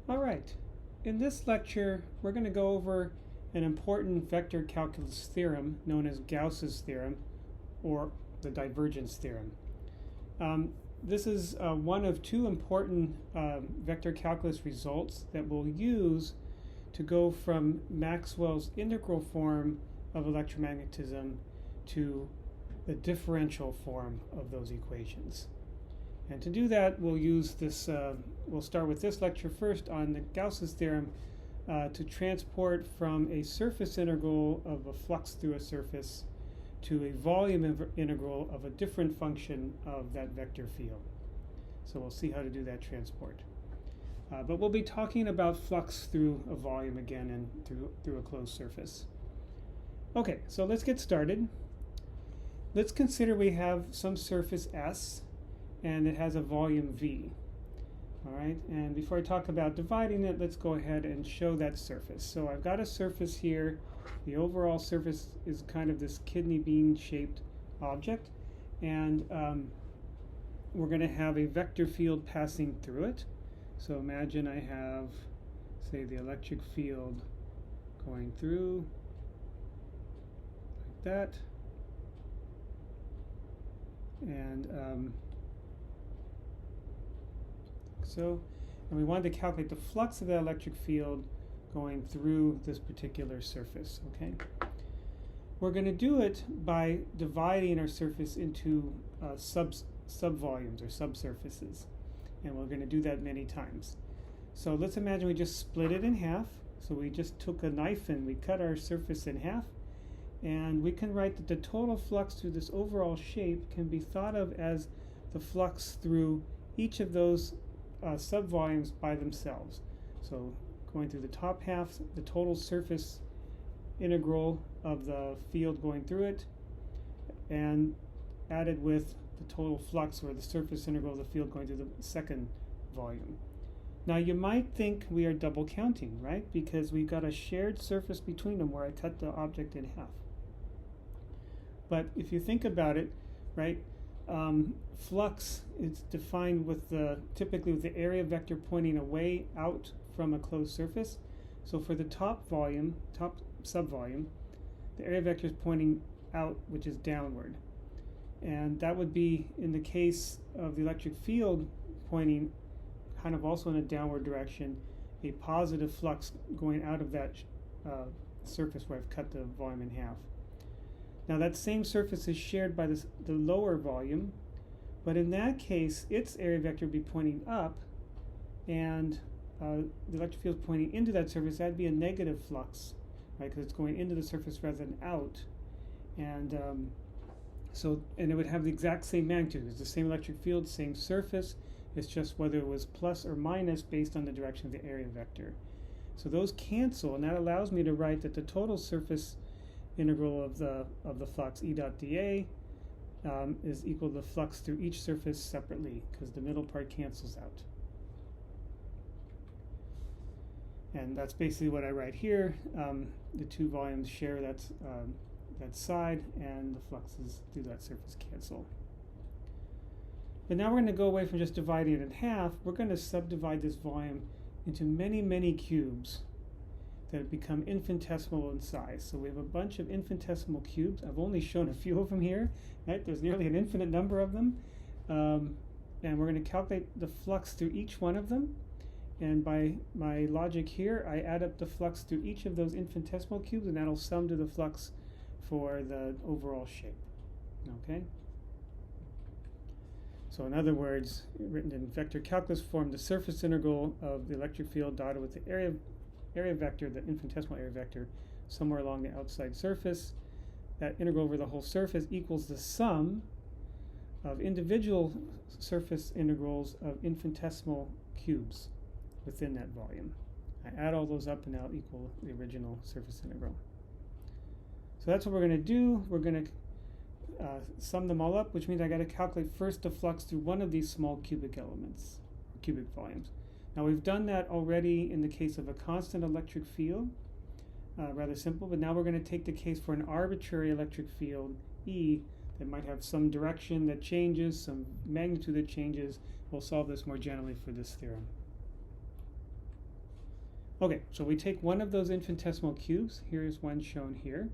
All right, in this lecture we're going to go over an important vector calculus theorem known as Gauss's theorem or the divergence theorem. This is one of two important vector calculus results that we'll use to go from Maxwell's integral form of electromagnetism to the differential form of those equations. And to do that, we'll use this. We'll start with this lecture first on the Gauss's theorem to transport from a surface integral of a flux through a surface to a volume integral of a different function of that vector field. So we'll see how to do that transport. But we'll be talking about flux through a volume again and through a closed surface. Okay, so let's get started. Let's consider we have some surface S and it has a volume V. All right, and before I talk about dividing it, let's go ahead and show that surface. So I've got a surface here. The overall surface is kind of this kidney bean shaped object, and we're going to have a vector field passing through it. So imagine I have, say, the electric field going through like that, and and we wanted to calculate the flux of that electric field going through this particular surface. Okay, we're going to do it by dividing our surface into subvolumes or subsurfaces, and we're going to do that many times. So let's imagine we just split it in half. So we just took a knife and we cut our surface in half, and we can write that the total flux through this overall shape can be thought of as the flux through each of those subvolumes by themselves. So going through the top half, the total surface integral of the field going through it, and added with the total flux or the surface integral of the field going through the second volume. Now you might think we are double counting, right? Because we've got a shared surface between them where I cut the object in half. But if you think about it, right, flux is defined with typically with the area vector pointing away out from a closed surface. So for the top subvolume, the area vector is pointing out, which is downward. And that would be, in the case of the electric field pointing kind of also in a downward direction, a positive flux going out of that surface where I've cut the volume in half. Now that same surface is shared by the lower volume, but in that case, its area vector would be pointing up, and the electric field is pointing into that surface. That'd be a negative flux, right? Because it's going into the surface rather than out, and and it would have the exact same magnitude. It's the same electric field, same surface. It's just whether it was plus or minus based on the direction of the area vector. So those cancel, and that allows me to write that the total surface integral of the flux E dot dA is equal to the flux through each surface separately, because the middle part cancels out. And that's basically what I write here. The two volumes share that side, and the fluxes through that surface cancel. But now we're going to go away from just dividing it in half. We're going to subdivide this volume into many, many cubes that become infinitesimal in size. So we have a bunch of infinitesimal cubes. I've only shown a few of them here, right? There's nearly an infinite number of them. And we're going to calculate the flux through each one of them. And by my logic here, I add up the flux through each of those infinitesimal cubes, and that'll sum to the flux for the overall shape. Okay? So in other words, written in vector calculus form, the surface integral of the electric field dotted with the area vector, the infinitesimal area vector, somewhere along the outside surface. That integral over the whole surface equals the sum of individual surface integrals of infinitesimal cubes within that volume. I add all those up and that'll equal the original surface integral. So that's what we're going to do. We're going to sum them all up, which means I got to calculate first the flux through one of these small cubic elements, or cubic volumes. Now we've done that already in the case of a constant electric field, rather simple, but now we're going to take the case for an arbitrary electric field, E, that might have some direction that changes, some magnitude that changes. We'll solve this more generally for this theorem. Okay, so we take one of those infinitesimal cubes. Here's one shown here.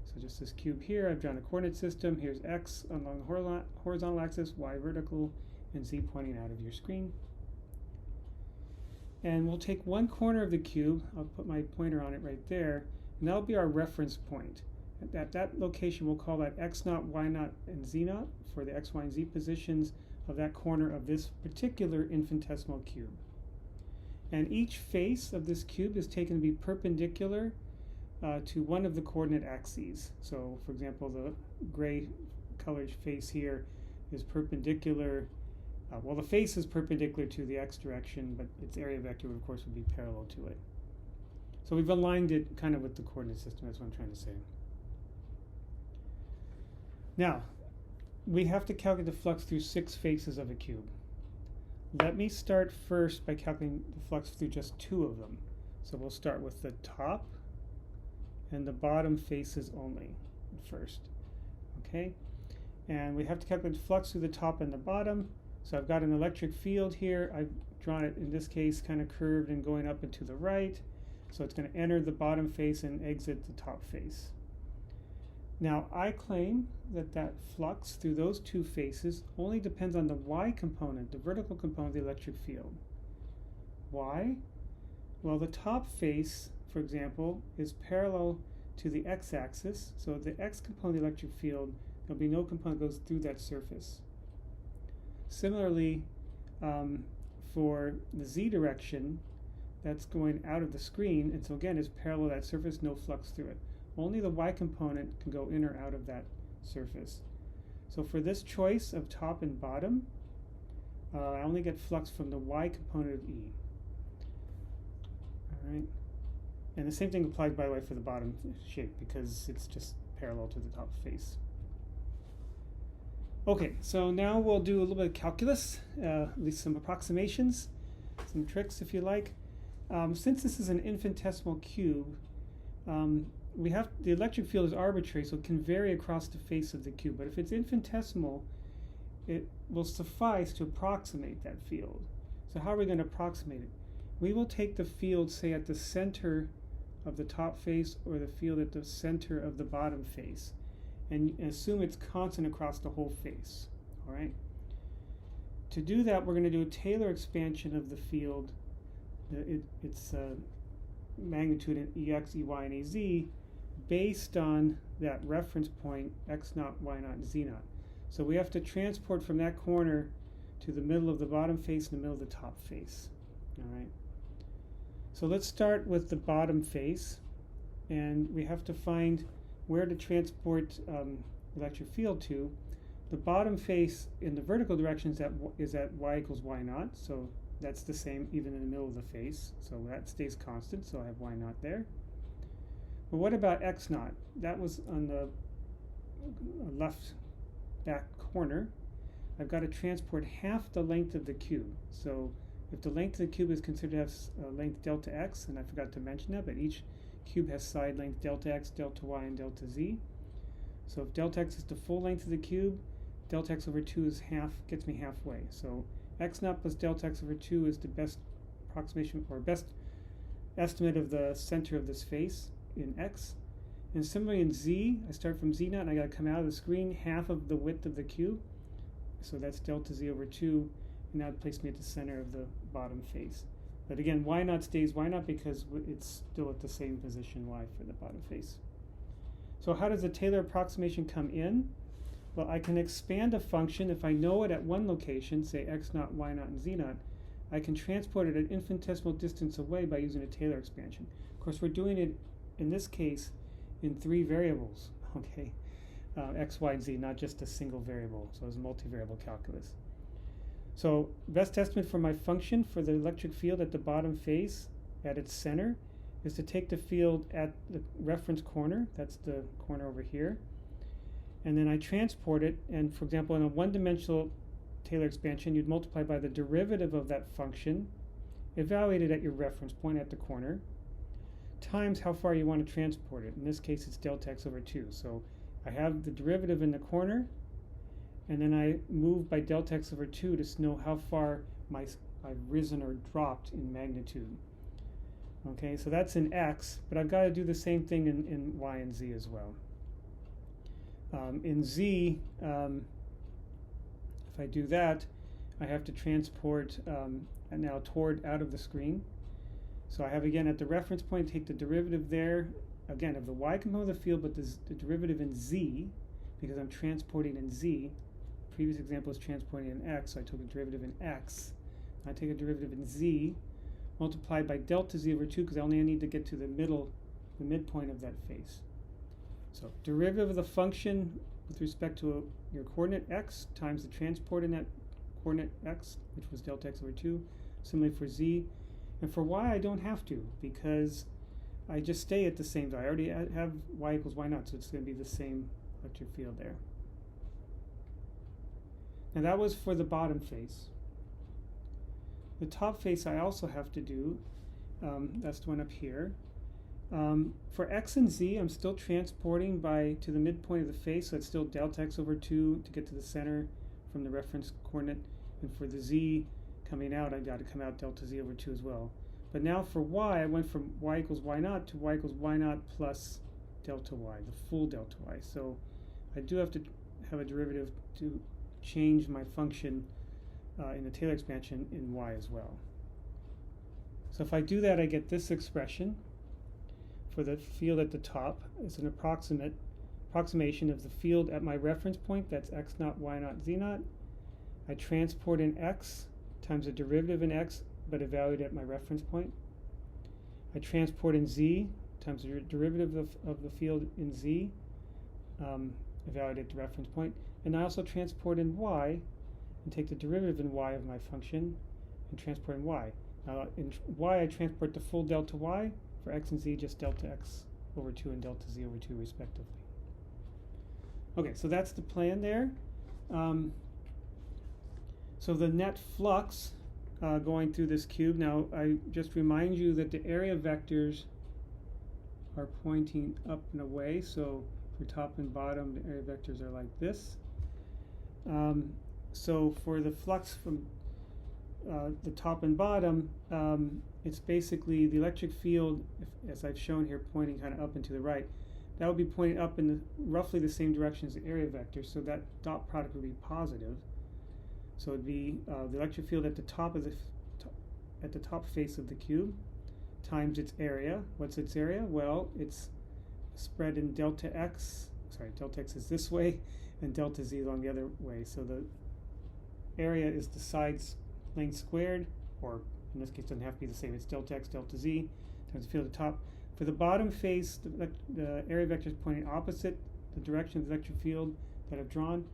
So just this cube here, I've drawn a coordinate system. Here's x along the horizontal axis, y vertical, and z pointing out of your screen. And we'll take one corner of the cube. I'll put my pointer on it right there, and that'll be our reference point. At that location, we'll call that x naught, y naught, and z naught for the x, y, and z positions of that corner of this particular infinitesimal cube. And each face of this cube is taken to be perpendicular to one of the coordinate axes. So, for example, the gray colored face here is perpendicular. Well, the face is perpendicular to the x direction, but its area vector, of course, would be parallel to it. So we've aligned it kind of with the coordinate system. That's what I'm trying to say. Now, we have to calculate the flux through 6 faces of a cube. Let me start first by calculating the flux through just 2 of them. So we'll start with the top and the bottom faces only first. Okay? And we have to calculate the flux through the top and the bottom. So I've got an electric field here. I've drawn it, in this case, kind of curved and going up and to the right. So it's going to enter the bottom face and exit the top face. Now, I claim that that flux through those 2 faces only depends on the y component, the vertical component of the electric field. Why? Well, the top face, for example, is parallel to the x-axis. So the x component of the electric field, there'll be no component that goes through that surface. Similarly, for the z direction, that's going out of the screen, and so again, it's parallel to that surface, no flux through it. Only the y component can go in or out of that surface. So for this choice of top and bottom, I only get flux from the y component of E. All right, and the same thing applies, by the way, for the bottom shape, because it's just parallel to the top face. Okay, so now we'll do a little bit of calculus, at least some approximations, some tricks if you like. Since this is an infinitesimal cube, the electric field is arbitrary, so it can vary across the face of the cube. But if it's infinitesimal, it will suffice to approximate that field. So how are we going to approximate it? We will take the field, say, at the center of the top face, or the field at the center of the bottom face, and assume it's constant across the whole face. All right. To do that, we're going to do a Taylor expansion of the field. Its magnitude in Ex, Ey, and Az based on that reference point x naught, y naught, and z naught. So we have to transport from that corner to the middle of the bottom face and the middle of the top face. All right. So let's start with the bottom face, and we have to find where to transport electric field to. The bottom face in the vertical direction is at y equals y naught, so that's the same even in the middle of the face, so that stays constant, so I have y naught there. But what about x naught? That was on the left back corner. I've got to transport half the length of the cube. So if the length of the cube is considered to have length delta x, and I forgot to mention that, but each cube has side length delta x, delta y, and delta z. So if delta x is the full length of the cube, delta x over 2 is gets me halfway. So x naught plus delta x over 2 is the best approximation, or best estimate of the center of this face in x. And similarly in z, I start from z naught, and I got to come out of the screen half of the width of the cube. So that's delta z over 2, and that placed me at the center of the bottom face. But again, y naught stays y naught because it's still at the same position y for the bottom face. So how does the Taylor approximation come in? Well, I can expand a function. If I know it at one location, say x naught, y naught, and z naught, I can transport it an infinitesimal distance away by using a Taylor expansion. Of course, we're doing it, in this case, in 3 variables, okay? X, y, and z, not just a single variable. So it's multivariable calculus. So best estimate for my function for the electric field at the bottom face at its center is to take the field at the reference corner, that's the corner over here, and then I transport it, and for example, in a one-dimensional Taylor expansion, you'd multiply by the derivative of that function, evaluated at your reference point at the corner, times how far you want to transport it. In this case, it's delta x over 2. So I have the derivative in the corner, and then I move by delta x over 2 to know how far I've risen or dropped in magnitude. Okay, so that's in x, but I've got to do the same thing in y and z as well. In z, if I do that, I have to transport now toward out of the screen. So I have, again, at the reference point, take the derivative there, again, of the y component of the field, but the derivative in z, because I'm transporting in z. Previous example is transporting in x, so I took a derivative in x. I take a derivative in z, multiplied by delta z over 2, because I only need to get to the midpoint of that face. So derivative of the function with respect to your coordinate x times the transport in that coordinate x, which was delta x over 2. Similarly for z. And for y, I don't have to, because I just stay at the same value. I already have y equals y naught, so it's going to be the same electric field there. Now that was for the bottom face. The top face I also have to do, that's the one up here. For x and z, I'm still transporting to the midpoint of the face, so it's still delta x over 2 to get to the center from the reference coordinate. And for the z coming out, I've got to come out delta z over 2 as well. But now for y, I went from y equals y naught to y equals y naught plus delta y, the full delta y. So I do have to have a derivative to change my function in the Taylor expansion in y as well. So if I do that, I get this expression for the field at the top. It's an approximation of the field at my reference point. That's x naught, y naught, z naught. I transport in x times the derivative in x, but evaluate at my reference point. I transport in z times the derivative of the field in z, evaluate at the reference point. And I also transport in y and take the derivative in y of my function and transport in y. Now in y, I transport the full delta y. For x and z, just delta x over 2 and delta z over 2 respectively. Okay, so that's the plan there. So the net flux going through this cube. Now I just remind you that the area vectors are pointing up and away. So for top and bottom, the area vectors are like this. So for the flux from the top and bottom, it's basically the electric field, as I've shown here, pointing kind of up and to the right. That would be pointing up in roughly the same direction as the area vector, so that dot product would be positive. So it would be the electric field at the top of at the top face of the cube times its area. What's its area? Well, it's spread in delta x. Sorry, delta x is this way, and delta z is on the other way. So the area is the sides length squared, or in this case it doesn't have to be the same. It's delta x delta z times the field at the top. For the bottom face, the area vector is pointing opposite the direction of the electric field that I've drawn,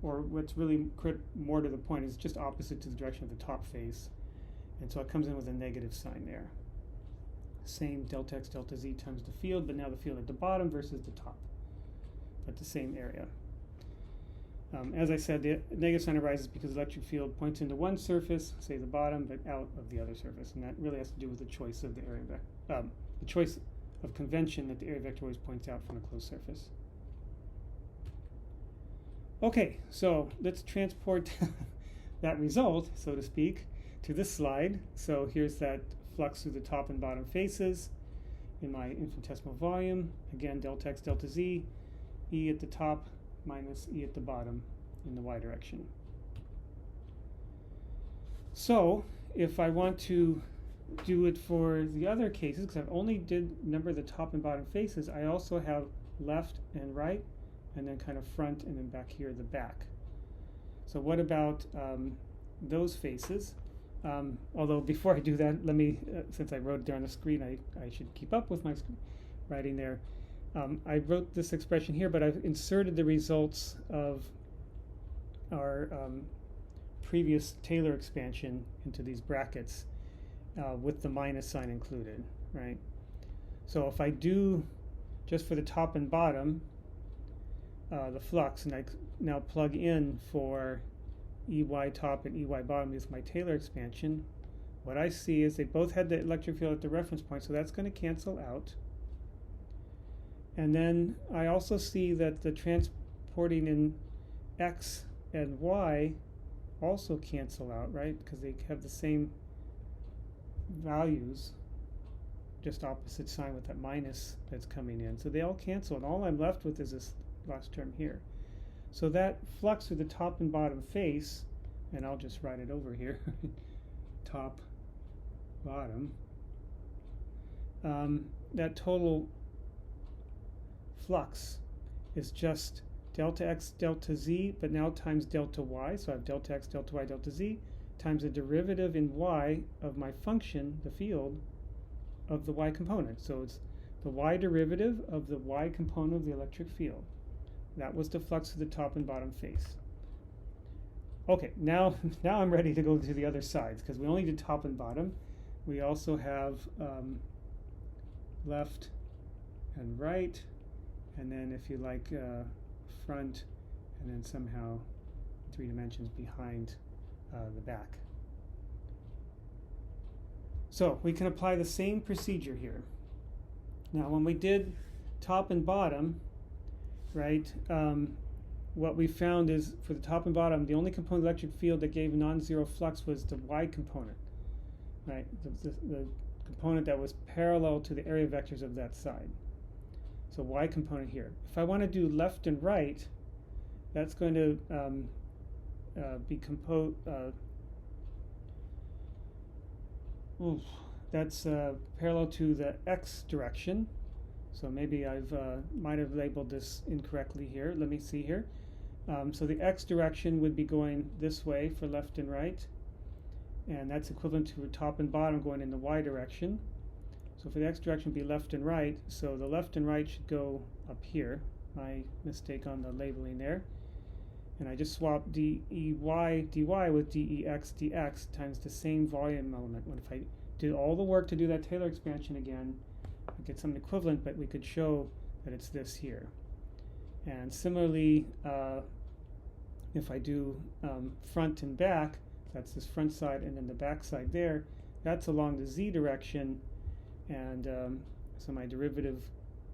or what's really more to the point is just opposite to the direction of the top face. And so it comes in with a negative sign there. Same delta x delta z times the field, but now the field at the bottom versus the top at the same area. As I said, the negative sign arises because the electric field points into one surface, say the bottom, but out of the other surface, and that really has to do with the choice of the area vector, the choice of convention that the area vector always points out from a closed surface. Okay, so let's transport that result, so to speak, to this slide. So here's that flux through the top and bottom faces in my infinitesimal volume. Again, delta x delta z, E at the top minus E at the bottom in the y direction. So if I want to do it for the other cases, because I've only did number the top and bottom faces, I also have left and right, and then kind of front, and then back here the back. So what about those faces? Although before I do that, let me, since I wrote it there on the screen, I should keep up with my writing there. I wrote this expression here, but I've inserted the results of our previous Taylor expansion into these brackets with the minus sign included, right? So if I do just for the top and bottom, the flux, and I now plug in for EY top and EY bottom with my Taylor expansion, what I see is they both had the electric field at the reference point, so that's going to cancel out. And then I also see that the transporting in x and y also cancel out, right? Because they have the same values. just opposite sign with that minus that's coming in. So they all cancel, and all I'm left with is this last term here. So that flux through the top and bottom face, and I'll just write it over here, top, bottom, that total flux is just delta x, delta z, but now times delta y. So I have delta x, delta y, delta z, times the derivative in y of my function, the field, of the y component. So it's the y derivative of the y component of the electric field. That was the flux of the top and bottom face. Okay, now I'm ready to go to the other sides, because we only did top and bottom. We also have left and right, and then if you like front, and then somehow 3 dimensions behind the back. So we can apply the same procedure here. Now when we did top and bottom, right, what we found is for the top and bottom, the only component of the electric field that gave non-zero flux was the y component, right, the component that was parallel to the area vectors of that side. So y component here. If I want to do left and right, that's going to be composed. That's parallel to the x direction. So maybe I've might have labeled this incorrectly here. Let me see here. So the x direction would be going this way for left and right, and that's equivalent to top and bottom going in the y direction. So for the x direction, be left and right. So the left and right should go up here. My mistake on the labeling there. And I just swap dy dy with dex dx times the same volume element. When if I did all the work to do that Taylor expansion again, I get something equivalent, but we could show that it's this here. And similarly, if I do front and back, that's this front side, and then the back side there, that's along the z direction, and so my derivative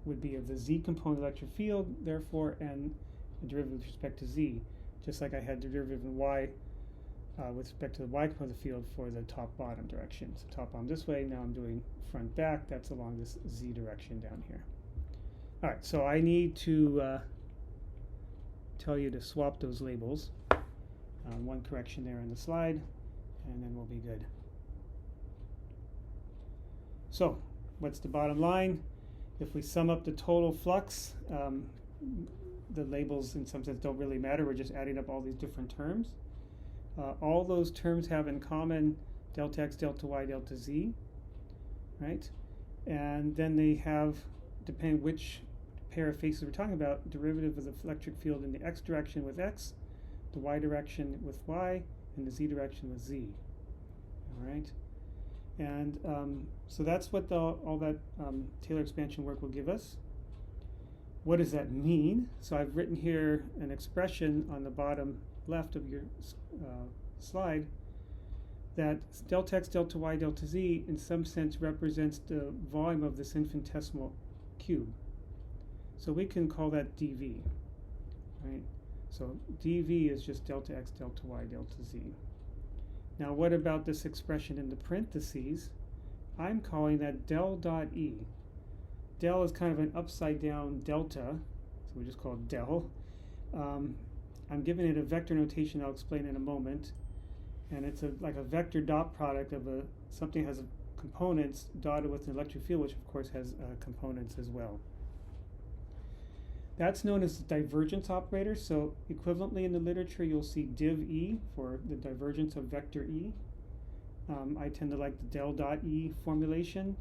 would be of the z component of the electric field, therefore, and the derivative with respect to z, just like I had the derivative in y with respect to the y component of the field for the top-bottom direction. So top-bottom this way, now I'm doing front-back, that's along this z direction down here. All right, so I need to tell you to swap those labels. One correction there on the slide, and then we'll be good. So, what's the bottom line? If we sum up the total flux, the labels in some sense don't really matter. We're just adding up all these different terms. All those terms have in common delta x, delta y, delta z, right? And then they have, depending which pair of faces we're talking about, derivative of the electric field in the x direction with x, the y direction with y, and the z direction with z. All right? And so that's what all that Taylor expansion work will give us. What does that mean? So I've written here an expression on the bottom left of your slide that delta x, delta y, delta z in some sense represents the volume of this infinitesimal cube. So we can call that dv, right? So dv is just delta x, delta y, delta z. Now what about this expression in the parentheses? I'm calling that del dot e. Del is kind of an upside down delta, so we just call it del. I'm giving it a vector notation I'll explain in a moment, and it's like a vector dot product of something that has components dotted with an electric field, which of course has components as well. That's known as the divergence operator. So equivalently in the literature, you'll see div E for the divergence of vector E. I tend to like the del dot E formulation,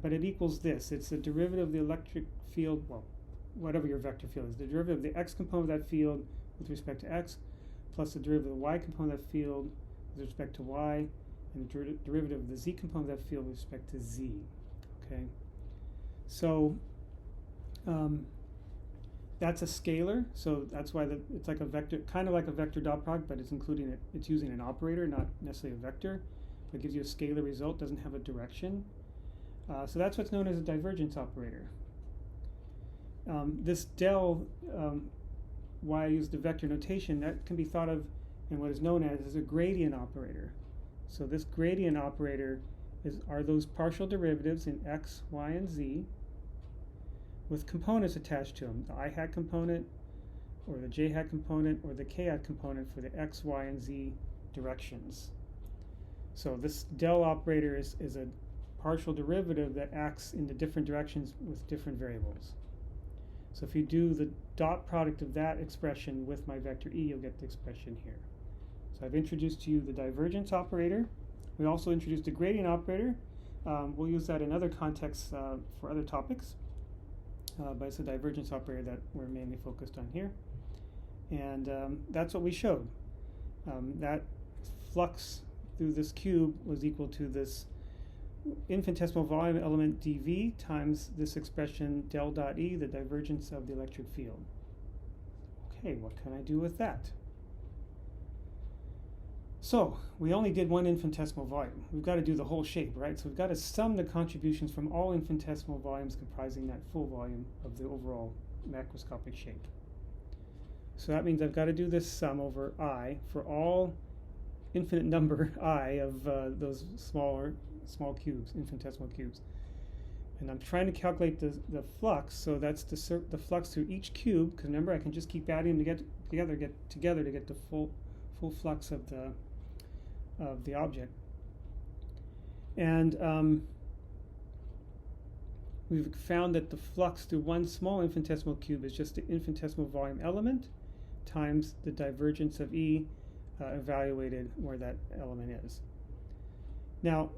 but it equals this. It's the derivative of the electric field, well, whatever your vector field is, the derivative of the x component of that field with respect to x, plus the derivative of the y component of that field with respect to y, and the derivative of the z component of that field with respect to z. Okay, so that's a scalar, so that's why it's like a vector, kind of like a vector dot product, but it's using an operator, not necessarily a vector. But it gives you a scalar result, doesn't have a direction. So that's what's known as a divergence operator. This del, why I use the vector notation, that can be thought of in what is known as a gradient operator. So this gradient operator are those partial derivatives in x, y, and z with components attached to them, the I hat component, or the j hat component, or the k hat component for the x, y, and z directions. So this del operator is a partial derivative that acts in the different directions with different variables. So if you do the dot product of that expression with my vector E, you'll get the expression here. So I've introduced to you the divergence operator. We also introduced the gradient operator. We'll use that in other contexts for other topics. But it's a divergence operator that we're mainly focused on here. And that's what we showed. That flux through this cube was equal to this infinitesimal volume element dV times this expression del dot E, the divergence of the electric field. Okay, what can I do with that? So we only did one infinitesimal volume. We've got to do the whole shape, right? So we've got to sum the contributions from all infinitesimal volumes comprising that full volume of the overall macroscopic shape. So that means I've got to do this sum over I for all infinite number I of those small cubes, infinitesimal cubes. And I'm trying to calculate the flux, so that's the flux through each cube, because remember I can just keep adding them together to get the full flux of the object. And we've found that the flux through one small infinitesimal cube is just the infinitesimal volume element times the divergence of E evaluated where that element is. Now,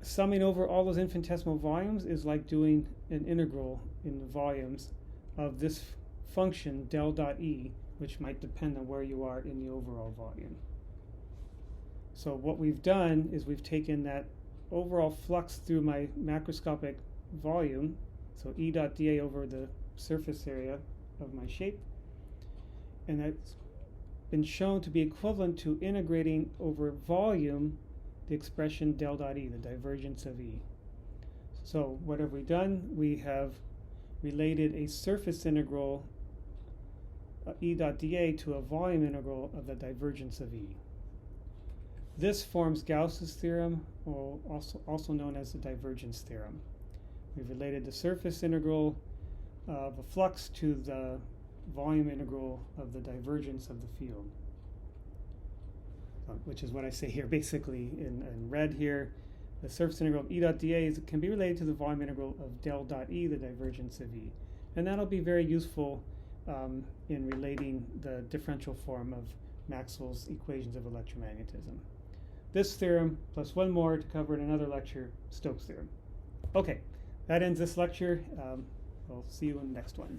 summing over all those infinitesimal volumes is like doing an integral in the volumes of this function del dot E, which might depend on where you are in the overall volume. So what we've done is we've taken that overall flux through my macroscopic volume, so E dot dA over the surface area of my shape, and that's been shown to be equivalent to integrating over volume the expression del dot E, the divergence of E. So what have we done? We have related a surface integral E dot dA to a volume integral of the divergence of E. This forms Gauss's theorem, or also known as the divergence theorem. We've related the surface integral of a flux to the volume integral of the divergence of the field, which is what I say here basically in red here. The surface integral of E dot dA can be related to the volume integral of del dot E, the divergence of E. And that'll be very useful in relating the differential form of Maxwell's equations of electromagnetism. This theorem, plus one more to cover in another lecture, Stokes' theorem. Okay, that ends this lecture. We'll see you in the next one.